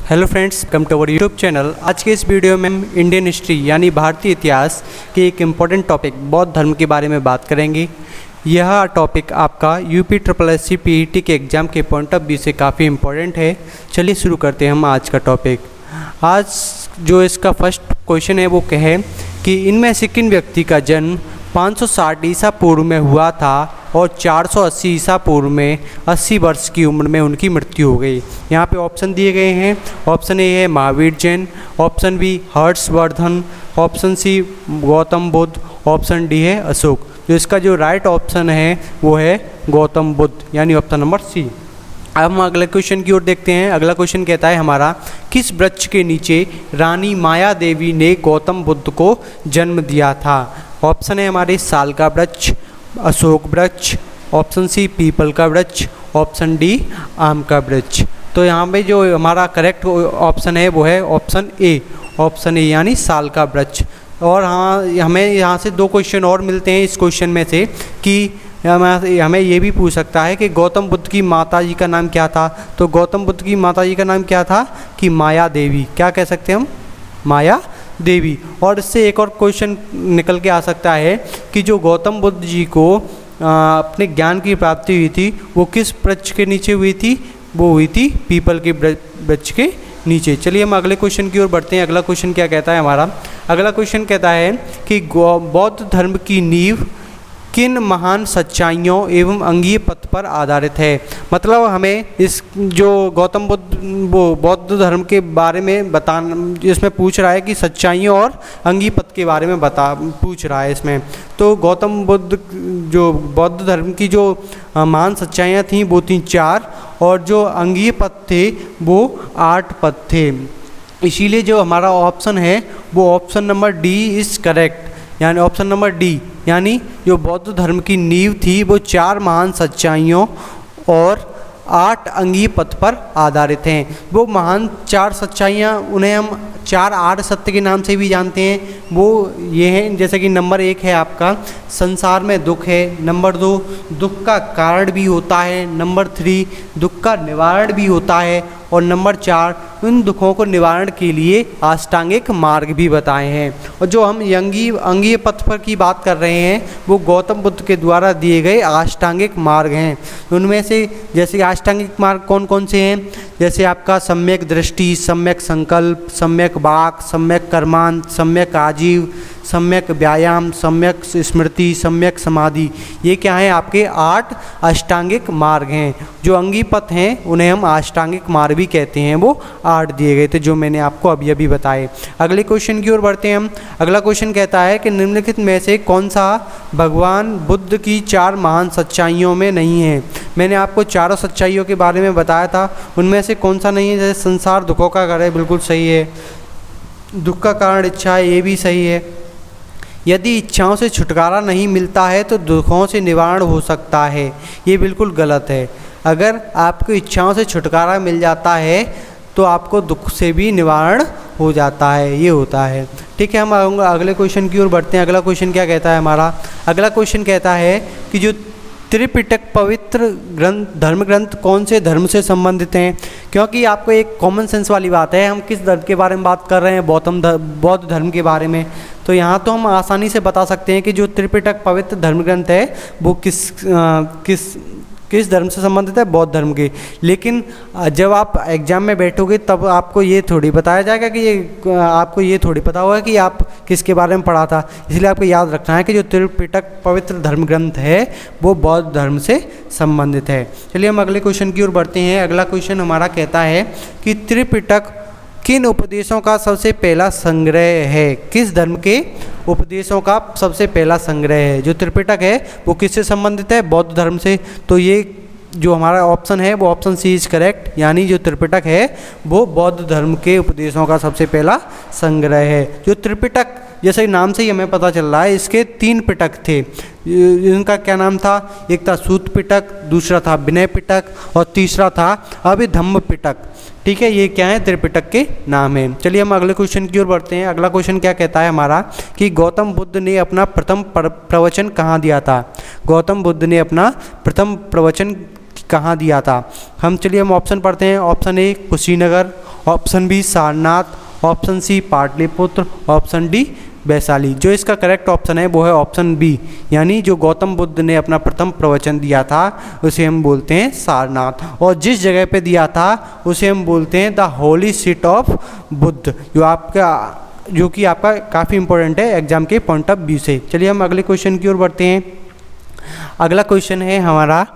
Hello friends, welcome to our YouTube channel. आज के इस वीडियो में हम इंडियन हिस्ट्री यानी भारतीय इतिहास के एक इम्पॉर्टेंट टॉपिक बौद्ध धर्म के बारे में बात करेंगे। यह टॉपिक आपका यूपी SSC PET के एग्ज़ाम के पॉइंट ऑफ व्यू से काफ़ी इम्पोर्टेंट है। चलिए शुरू करते हैं हम आज का टॉपिक। आज जो इसका फर्स्ट क्वेश्चन है वो कहे कि इनमें से किन व्यक्ति का जन्म 560 ईसा पूर्व में हुआ था और 480 ईसा पूर्व में 80 वर्ष की उम्र में उनकी मृत्यु हो गई। यहाँ पे ऑप्शन दिए गए हैं। ऑप्शन ए है Mahavir Jain, option B Harshavardhan, option C Gautam Buddha, option D है अशोक। तो इसका जो राइट ऑप्शन है वो है गौतम बुद्ध यानी ऑप्शन नंबर सी। अब हम अगले क्वेश्चन की ओर देखते हैं। अगला क्वेश्चन कहता है हमारा, किस वृक्ष के नीचे रानी माया देवी ने गौतम बुद्ध को जन्म दिया था। ऑप्शन है हमारे साल का वृक्ष, अशोक वृक्ष, ऑप्शन सी पीपल का वृक्ष, ऑप्शन डी आम का वृक्ष। तो यहाँ पे जो हमारा करेक्ट ऑप्शन है वो है ऑप्शन ए यानी साल का वृक्ष। और हाँ, हमें यहाँ से दो क्वेश्चन और मिलते हैं इस क्वेश्चन में से कि हमें ये भी पूछ सकता है कि गौतम बुद्ध की माता जी का नाम क्या था। तो गौतम बुद्ध की माता जी का नाम क्या था कि माया देवी। क्या कह सकते हैं हम? माया देवी। और इससे एक और क्वेश्चन निकल के आ सकता है कि जो गौतम बुद्ध जी को अपने ज्ञान की प्राप्ति हुई थी वो किस वृक्ष के नीचे हुई थी? वो हुई थी पीपल के वृक्ष के नीचे। चलिए हम अगले क्वेश्चन की ओर बढ़ते हैं। अगला क्वेश्चन क्या कहता है हमारा? अगला क्वेश्चन कहता है कि बौद्ध धर्म की नींव किन महान सच्चाइयों एवं अंगीय पथ पर आधारित है। मतलब हमें इस जो गौतम बुद्ध वो बौद्ध धर्म के बारे में इसमें पूछ रहा है कि सच्चाइयों और अंगीय पथ के बारे में पूछ रहा है इसमें। तो गौतम बुद्ध जो बौद्ध धर्म की जो महान सच्चाइयाँ थीं वो थीं 4 और जो अंगीय पथ थे वो 8 पथ थे। इसीलिए जो हमारा ऑप्शन है वो option number D is correct यानी ऑप्शन नंबर डी यानी जो बौद्ध धर्म की नींव थी वो 4 महान सच्चाइयों और 8 अंगीय पथ पर आधारित हैं। वो महान 4 सच्चाइयाँ उन्हें हम 4 आर्य सत्य के नाम से भी जानते हैं। वो ये हैं, जैसे कि नंबर 1 है आपका संसार में दुख है, नंबर 2 दुख का कारण भी होता है, नंबर 3 दुख का निवारण भी होता है और नंबर 4 उन दुखों को निवारण के लिए अष्टांगिक मार्ग भी बताए हैं। और जो हम अंगीय पथ पर की बात कर रहे हैं वो गौतम बुद्ध के द्वारा दिए गए अष्टांगिक मार्ग हैं। उनमें से जैसे अष्टांगिक मार्ग कौन कौन से हैं? जैसे आपका सम्यक दृष्टि, सम्यक संकल्प, सम्यक वाक, सम्यक कर्मांत, सम्यक आजीव, सम्यक व्यायाम, सम्यक स्मृति, सम्यक समाधि। ये क्या है? आपके 8 अष्टांगिक मार्ग हैं। जो अंगीय पथ हैं उन्हें हम अष्टांगिक मार्ग भी कहते हैं। वो 8 दिए गए थे जो मैंने आपको अभी अभी बताए। अगले क्वेश्चन की ओर बढ़ते हैं हम। अगला क्वेश्चन कहता है कि निम्नलिखित में से कौन सा भगवान बुद्ध की 4 महान सच्चाइयों में नहीं है। मैंने आपको 4 सच्चाइयों के बारे में बताया था, उनमें से कौन सा नहीं है? जैसे संसार दुखों का घर है, बिल्कुल सही है। दुख का कारण इच्छा है, ये भी सही है। यदि इच्छाओं से छुटकारा नहीं मिलता है तो दुखों से निवारण हो सकता है, ये बिल्कुल गलत है। अगर आपको इच्छाओं से छुटकारा मिल जाता है तो आपको दुख से भी निवारण हो जाता है, ये होता है। ठीक है, हम अगले क्वेश्चन की ओर बढ़ते हैं। अगला क्वेश्चन क्या कहता है हमारा? अगला क्वेश्चन कहता है कि जो त्रिपिटक पवित्र धर्म ग्रंथ कौन से धर्म से संबंधित हैं। क्योंकि आपको एक कॉमन सेंस वाली बात है, हम किस धर्म के बारे में बात कर रहे हैं? बौद्ध धर्म के बारे में। तो यहाँ तो हम आसानी से बता सकते हैं कि जो त्रिपिटक पवित्र धर्म ग्रंथ है वो किस धर्म से संबंधित है? बौद्ध धर्म के। लेकिन जब आप एग्जाम में बैठोगे तब आपको ये थोड़ी बताया जाएगा कि आपको ये थोड़ी पता होगा कि आप किसके बारे में पढ़ा था। इसलिए आपको याद रखना है कि जो त्रिपिटक पवित्र धर्म ग्रंथ है वो बौद्ध धर्म से संबंधित है। चलिए हम अगले क्वेश्चन की ओर बढ़ते हैं। अगला क्वेश्चन हमारा कहता है कि त्रिपिटक किन उपदेशों का सबसे पहला संग्रह है? किस धर्म के उपदेशों का सबसे पहला संग्रह है? जो त्रिपिटक है वो किससे संबंधित है? बौद्ध धर्म से। तो ये जो हमारा ऑप्शन है वो ऑप्शन सी इज करेक्ट यानी जो त्रिपिटक है वो बौद्ध धर्म के उपदेशों का सबसे पहला संग्रह है। जो त्रिपिटक जैसे नाम से ही हमें पता चल रहा है, इसके 3 पिटक थे। इनका क्या नाम था? एक था सूत पिटक, दूसरा था विनय पिटक और तीसरा था अभिधम्म पिटक। ठीक है, ये क्या है? त्रिपिटक के नाम है। चलिए हम अगले क्वेश्चन की ओर बढ़ते हैं। अगला क्वेश्चन क्या कहता है हमारा कि गौतम बुद्ध ने अपना प्रथम प्रवचन कहाँ दिया था? गौतम बुद्ध ने अपना प्रथम प्रवचन कहाँ दिया था? हम ऑप्शन पढ़ते हैं। Option A Kushinagar, option B Sarnath, option C Pataliputra, option D Vaishali. जो इसका करेक्ट ऑप्शन है वो है ऑप्शन बी, यानी जो गौतम बुद्ध ने अपना प्रथम प्रवचन दिया था उसे हम बोलते हैं सारनाथ, और जिस जगह पे दिया था उसे हम बोलते हैं the Holi seat of Buddha, जो कि आपका काफ़ी इंपॉर्टेंट है एग्जाम के पॉइंट ऑफ व्यू से। चलिए हम अगले क्वेश्चन की ओर बढ़ते हैं। अगला क्वेश्चन है हमारा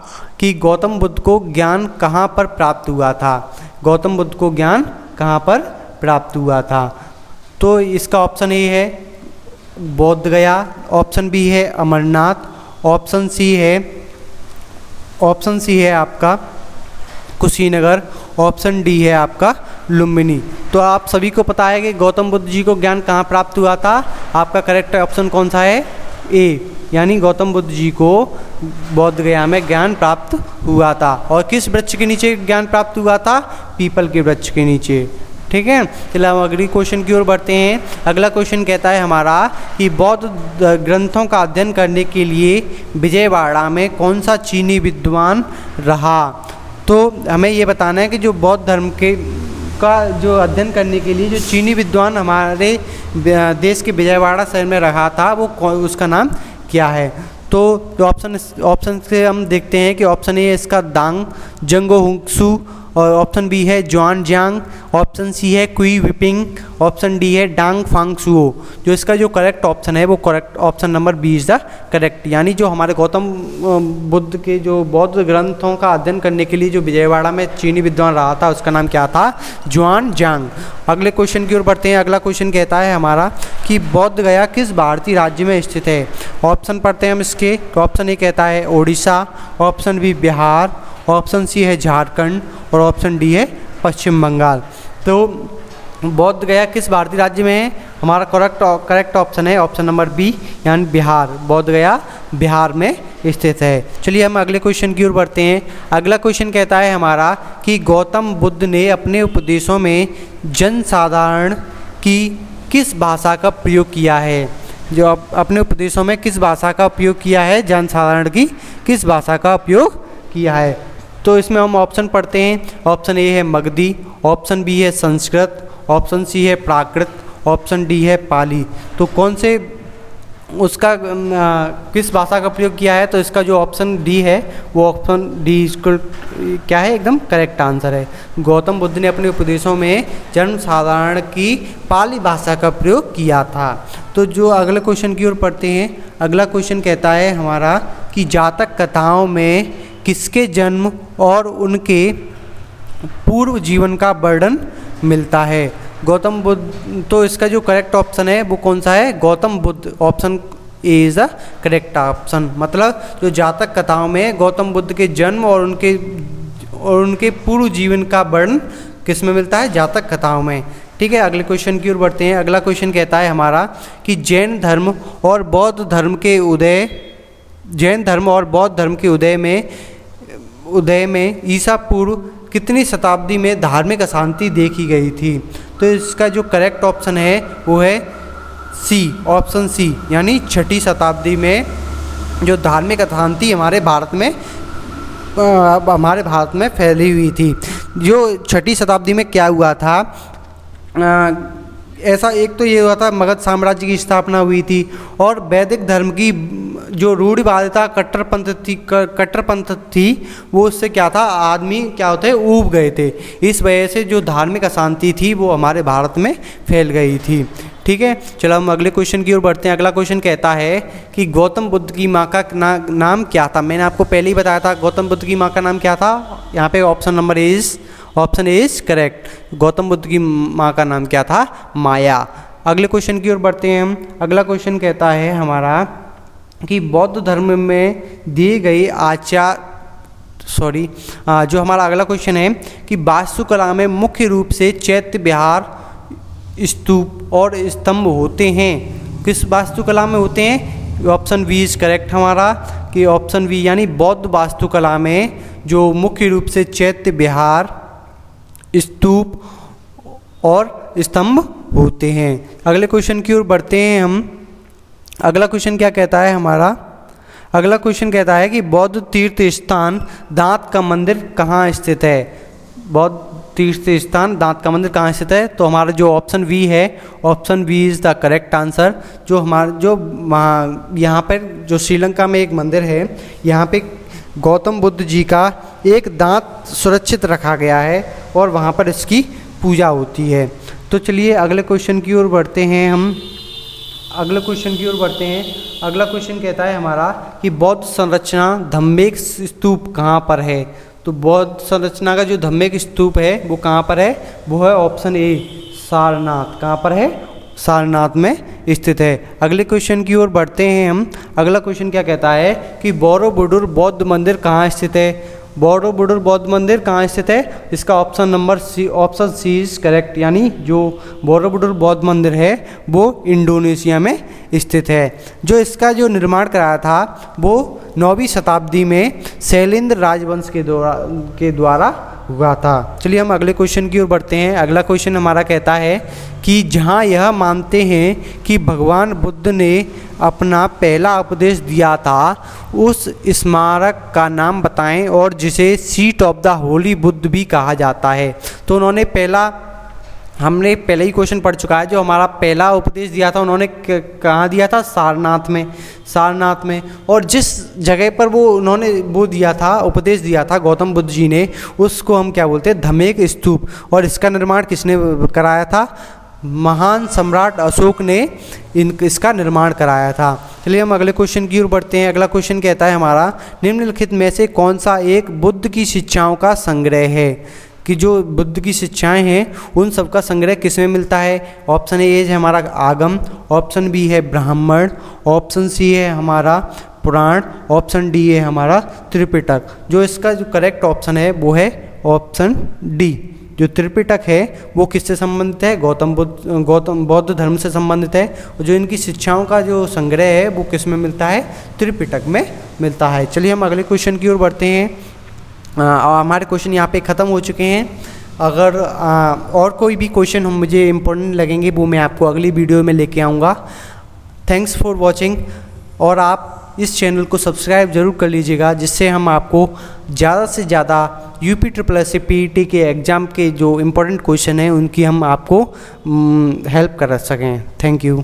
कि गौतम बुद्ध को ज्ञान कहाँ पर प्राप्त हुआ था। गौतम बुद्ध को ज्ञान कहाँ पर प्राप्त हुआ था? तो इसका ऑप्शन ए है बोध गया, ऑप्शन बी है अमरनाथ, ऑप्शन सी है आपका कुशीनगर, ऑप्शन डी है आपका लुम्बिनी। तो आप सभी को पता है कि गौतम बुद्ध जी को ज्ञान कहाँ प्राप्त हुआ था। आपका करेक्ट ऑप्शन कौन सा है? ए, यानी गौतम बुद्ध जी को बोध गया में ज्ञान प्राप्त हुआ था। और किस वृक्ष के नीचे ज्ञान प्राप्त हुआ था? पीपल के वृक्ष के नीचे। ठीक है, चलिए हम अगली क्वेश्चन की ओर बढ़ते हैं। अगला क्वेश्चन कहता है हमारा कि बौद्ध ग्रंथों का अध्ययन करने के लिए विजयवाड़ा में कौन सा चीनी विद्वान रहा। तो हमें ये बताना है कि जो बौद्ध धर्म का जो अध्ययन करने के लिए जो चीनी विद्वान हमारे देश के विजयवाड़ा शहर में रहा था वो उसका नाम क्या है। तो ऑप्शन से हम देखते हैं कि ऑप्शन ए इसका दांग जंगोहुंगसू, और ऑप्शन बी है जुआन जियांग, ऑप्शन सी है कुई विपिंग, ऑप्शन डी है डांग फांगसुओ। जो इसका जो करेक्ट ऑप्शन है वो correct option number B is the correct, यानी जो हमारे गौतम बुद्ध के जो बौद्ध ग्रंथों का अध्ययन करने के लिए जो विजयवाड़ा में चीनी विद्वान रहा था उसका नाम क्या था? जुआन जियांग। अगले क्वेश्चन की ओर बढ़ते हैं। अगला क्वेश्चन कहता है हमारा कि बौद्ध गया किस भारतीय राज्य में स्थित है। ऑप्शन पढ़ते हैं हम इसके। ऑप्शन ए कहता है Odisha, option B Bihar, option C है झारखंड, और ऑप्शन डी है पश्चिम बंगाल। तो बौद्ध गया किस भारतीय राज्य में है? हमारा करेक्ट ऑप्शन है ऑप्शन नंबर बी, यानी बिहार। बौद्ध गया बिहार में स्थित है। चलिए हम अगले क्वेश्चन की ओर बढ़ते हैं। अगला क्वेश्चन कहता है हमारा कि गौतम बुद्ध ने अपने उपदेशों में जनसाधारण की किस भाषा का प्रयोग किया है। जो अपने उपदेशों में किस भाषा का उपयोग किया है, जनसाधारण की किस भाषा का उपयोग किया है। तो इसमें हम ऑप्शन पढ़ते हैं। ऑप्शन ए है मगधी, ऑप्शन बी है संस्कृत, ऑप्शन सी है प्राकृत, ऑप्शन डी है पाली। तो कौन से उसका किस भाषा का प्रयोग किया है? तो इसका जो ऑप्शन डी है वो ऑप्शन डी इसको क्या है? एकदम करेक्ट आंसर है। गौतम बुद्ध ने अपने उपदेशों में जनसाधारण की पाली भाषा का प्रयोग किया था। तो जो अगले क्वेश्चन की ओर पढ़ते हैं। अगला क्वेश्चन कहता है हमारा कि जातक कथाओं में किसके जन्म और उनके पूर्व जीवन का वर्णन मिलता है। गौतम बुद्ध, तो इसका जो करेक्ट ऑप्शन है वो कौन सा है? Gautam Buddha. Option A is the correct option. मतलब जो जातक कथाओं में गौतम बुद्ध के जन्म और उनके पूर्व जीवन का वर्णन किस में मिलता है? जातक कथाओं में। ठीक है, अगले क्वेश्चन की ओर बढ़ते हैं। अगला क्वेश्चन कहता है हमारा कि जैन धर्म और बौद्ध धर्म के उदय में ईसा पूर्व कितनी शताब्दी में धार्मिक अशांति देखी गई थी। तो इसका जो करेक्ट ऑप्शन है वो है सी, ऑप्शन सी, यानी 6ठी शताब्दी में जो धार्मिक अशांति हमारे भारत में फैली हुई थी। जो 6ठी शताब्दी में क्या हुआ था, ऐसा एक तो ये हुआ था मगध साम्राज्य की स्थापना हुई थी और वैदिक धर्म की जो रूढ़िवादिता कट्टरपंथ थी वो उससे क्या था, आदमी क्या होते ऊब गए थे। इस वजह से जो धार्मिक अशांति थी वो हमारे भारत में फैल गई थी। ठीक है, चलो हम अगले क्वेश्चन की ओर बढ़ते हैं। अगला क्वेश्चन कहता है कि गौतम बुद्ध की माँ का नाम क्या था। मैंने आपको पहले ही बताया था गौतम बुद्ध की माँ का नाम क्या था। यहाँ पे option A is correct. Gautam Buddha की माँ का नाम क्या था? माया। अगले क्वेश्चन की ओर बढ़ते हैं हम। अगला क्वेश्चन कहता है हमारा कि बौद्ध धर्म में दिए गए जो हमारा अगला क्वेश्चन है कि वास्तुकला में मुख्य रूप से चैत्य विहार, स्तूप और स्तंभ होते हैं। किस वास्तुकला में होते हैं? ऑप्शन बी इज करेक्ट हमारा, कि ऑप्शन बी यानी बौद्ध वास्तुकला में जो मुख्य रूप से चैत्य विहार, स्तूप और स्तंभ होते हैं। अगले क्वेश्चन की ओर बढ़ते हैं हम। अगला क्वेश्चन क्या कहता है हमारा? अगला क्वेश्चन कहता है कि बौद्ध तीर्थ स्थान दांत का मंदिर कहाँ स्थित है। बौद्ध तीर्थ स्थान दांत का मंदिर कहाँ स्थित है? तो हमारा जो ऑप्शन बी है, option B is the correct answer. जो यहाँ पर जो श्रीलंका में एक मंदिर है, यहाँ पे गौतम बुद्ध जी का एक दांत सुरक्षित रखा गया है और वहाँ पर इसकी पूजा होती है। तो चलिए अगले क्वेश्चन की ओर बढ़ते हैं हम। अगले क्वेश्चन कहता है हमारा कि बौद्ध संरचना धम्मेक स्तूप कहाँ पर है? तो बौद्ध संरचना का जो धम्मेक स्तूप है वो कहाँ पर है? वो है ऑप्शन ए, सारनाथ। कहाँ पर है? सारनाथ में स्थित है। अगले क्वेश्चन की ओर बढ़ते हैं हम। अगला क्वेश्चन क्या कहता है कि बोरोबुडुर बौद्ध मंदिर कहाँ स्थित है? बोरोबुडुर बौद्ध मंदिर कहाँ स्थित है? इसका ऑप्शन सी इज करेक्ट, यानी जो बोरोबुडुर बौद्ध मंदिर है वो इंडोनेशिया में स्थित है। जो इसका जो निर्माण कराया था वो 9वीं शताब्दी में शैलेंद्र राजवंश के द्वारा हुआ था। चलिए हम अगले क्वेश्चन की ओर बढ़ते हैं। अगला क्वेश्चन हमारा कहता है कि जहाँ यह मानते हैं कि भगवान बुद्ध ने अपना पहला उपदेश दिया था, उस स्मारक का नाम बताएं और जिसे seat of the Holi Buddha भी कहा जाता है। तो उन्होंने हमने पहले ही क्वेश्चन पढ़ चुका है। जो हमारा पहला उपदेश दिया था उन्होंने कहाँ दिया था? सारनाथ में। और जिस जगह पर उन्होंने दिया था, उपदेश दिया था गौतम बुद्ध जी ने, उसको हम क्या बोलते हैं? धम्मेक स्तूप। और इसका निर्माण किसने कराया था? महान सम्राट अशोक ने इसका निर्माण कराया था। चलिए हम अगले क्वेश्चन की ओर बढ़ते हैं। अगला क्वेश्चन कहता है हमारा, निम्नलिखित में से कौन सा एक बुद्ध की शिक्षाओं का संग्रह है? कि जो बुद्ध की शिक्षाएं हैं उन सब का संग्रह किस में मिलता है? ऑप्शन ए है हमारा आगम, ऑप्शन बी है ब्राह्मण, ऑप्शन सी है हमारा पुराण, ऑप्शन डी है हमारा त्रिपिटक। जो इसका जो करेक्ट ऑप्शन है वो है ऑप्शन डी। जो त्रिपिटक है वो किससे संबंधित है? गौतम बौद्ध धर्म से संबंधित है। और जो इनकी शिक्षाओं का जो संग्रह है वो किस में मिलता है? त्रिपिटक में मिलता है। चलिए हम अगले क्वेश्चन की ओर बढ़ते हैं। हमारे क्वेश्चन यहाँ पे ख़त्म हो चुके हैं। अगर और कोई भी क्वेश्चन मुझे इम्पोर्टेंट लगेंगे वो मैं आपको अगली वीडियो में लेके आऊँगा। Thanks for watching. और आप इस चैनल को सब्सक्राइब ज़रूर कर लीजिएगा, जिससे हम आपको ज़्यादा से ज़्यादा UPSSC PET के एग्ज़ाम के जो इम्पोर्टेंट क्वेश्चन हैं उनकी हम आपको हेल्प कर सकें। Thank you.